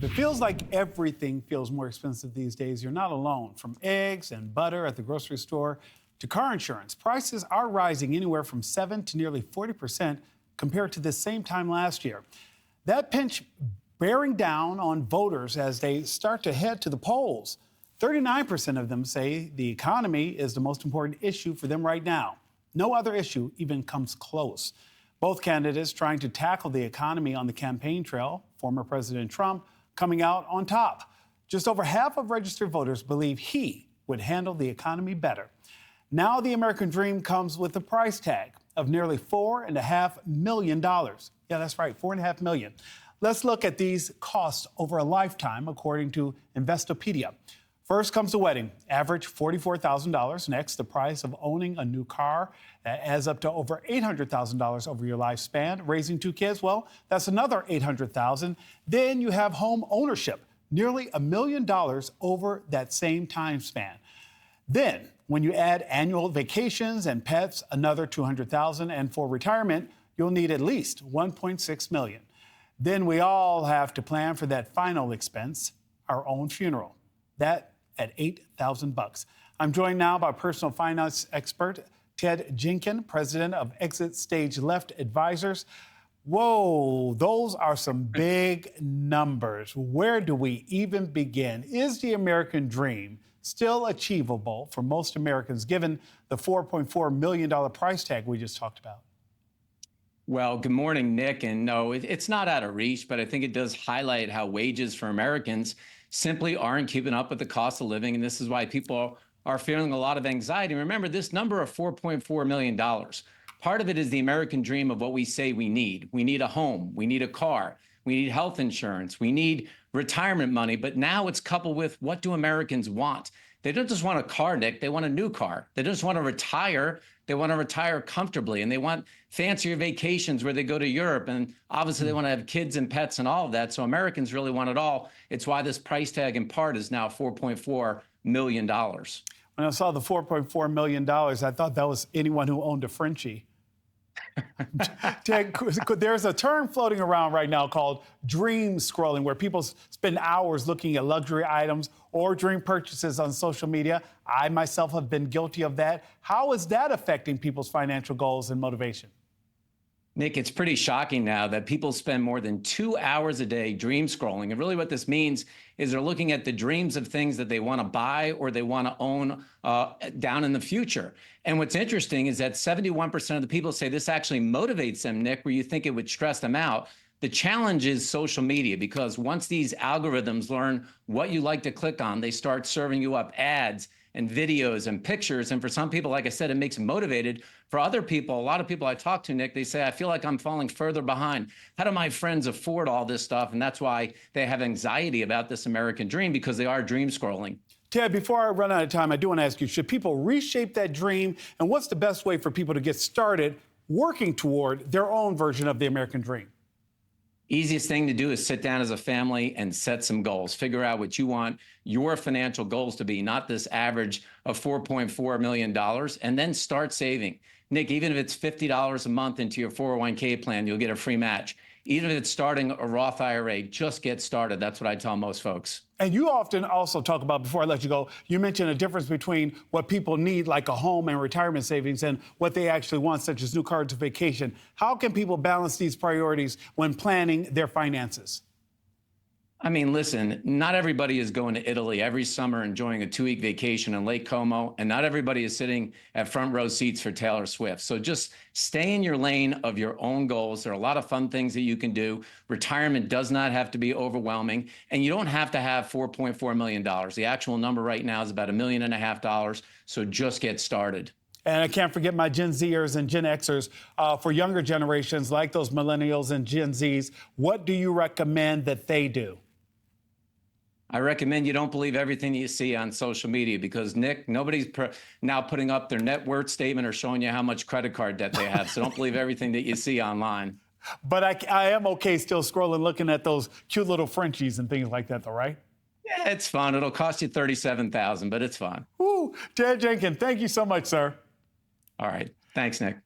It feels like everything feels more expensive these days. You're not alone. From eggs and butter at the grocery store to car insurance, prices are rising anywhere from 7 to nearly 40% compared to the same time last year. That pinch bearing down on voters as they start to head to the polls. 39% of them say the economy is the most important issue for them right now. No other issue even comes close. Both candidates trying to tackle the economy on the campaign trail. Former President Trump coming out on top. Just over half of registered voters believe he would handle the economy better. Now the American dream comes with a price tag of nearly $4.5 million. Yeah, that's right, $4.5 million. Let's look at these costs over a lifetime, according to Investopedia. First comes the wedding, average $44,000. Next, the price of owning a new car adds up to over $800,000 over your lifespan. Raising 2 kids, well, that's another $800,000. Then you have home ownership, nearly $1 million over that same time span. Then, when you add annual vacations and pets, another $200,000. And for retirement, you'll need at least $1.6 million. Then we all have to plan for that final expense, our own funeral. That at $8,000. I'm joined now by personal finance expert Ted Jenkin, president of Exit Stage Left Advisors. Whoa, those are some big numbers. Where do we even begin? Is the American dream still achievable for most Americans, given the $4.4 million price tag we just talked about? Well, good morning, Nick. And no, it's not out of reach, but I think it does highlight how wages for Americans simply aren't keeping up with the cost of living. And this is why people are feeling a lot of anxiety. Remember, this number of $4.4 million, part of it is the American dream of what we say we need. We need a home. We need a car. We need health insurance. We need retirement money. But now it's coupled with, what do Americans want? They don't just want a car, Nick. They want a new car. They just want to retire. They want to retire comfortably, and they want fancier vacations where they go to Europe. And obviously they want to have kids and pets and all of that. So Americans really want it all. It's why this price tag in part is now $4.4 million. When I saw the $4.4 million, I thought that was anyone who owned a Frenchie. There's a term floating around right now called dream scrolling, where people spend hours looking at luxury items or dream purchases on social media. I myself have been guilty of that. How is that affecting people's financial goals and motivation? Nick, it's pretty shocking now that people spend more than 2 hours a day dream scrolling. And really what this means is they're looking at the dreams of things that they want to buy or they want to own down in the future. And what's interesting is that 71% of the people say this actually motivates them, Nick, where you think it would stress them out. The challenge is social media, because once these algorithms learn what you like to click on, they start serving you up ads and videos and pictures. And for some people, like I said, it makes them motivated. For other people, a lot of people I talk to, Nick, they say, I feel like I'm falling further behind. How do my friends afford all this stuff? And that's why they have anxiety about this American dream, because they are dream scrolling. Ted, before I run out of time, I do want to ask you, should people reshape that dream? And what's the best way for people to get started working toward their own version of the American dream? Easiest thing to do is sit down as a family and set some goals. Figure out what you want your financial goals to be, not this average of $4.4 million, and then start saving. Nick, even if it's $50 a month into your 401k plan, you'll get a free match. Even if it's starting a Roth IRA, just get started. That's what I tell most folks. And you often also talk about, before I let you go, you mentioned a difference between what people need, like a home and retirement savings, and what they actually want, such as new cars or vacation. How can people balance these priorities when planning their finances? I mean, listen, not everybody is going to Italy every summer enjoying a 2-week vacation in Lake Como, and not everybody is sitting at front row seats for Taylor Swift. So just stay in your lane of your own goals. There are a lot of fun things that you can do. Retirement does not have to be overwhelming, and you don't have to have $4.4 million. The actual number right now is about $1.5 million, so just get started. And I can't forget my Gen Zers and Gen Xers. For younger generations, like those millennials and Gen Zs, what do you recommend that they do? I recommend you don't believe everything you see on social media, because, Nick, nobody's now putting up their net worth statement or showing you how much credit card debt they have. So don't believe everything that you see online. But I am okay still scrolling, looking at those cute little Frenchies and things like that, though, right? Yeah, it's fun. It'll cost you $37,000, but it's fun. Woo! Ted Jenkin, thank you so much, sir. All right. Thanks, Nick.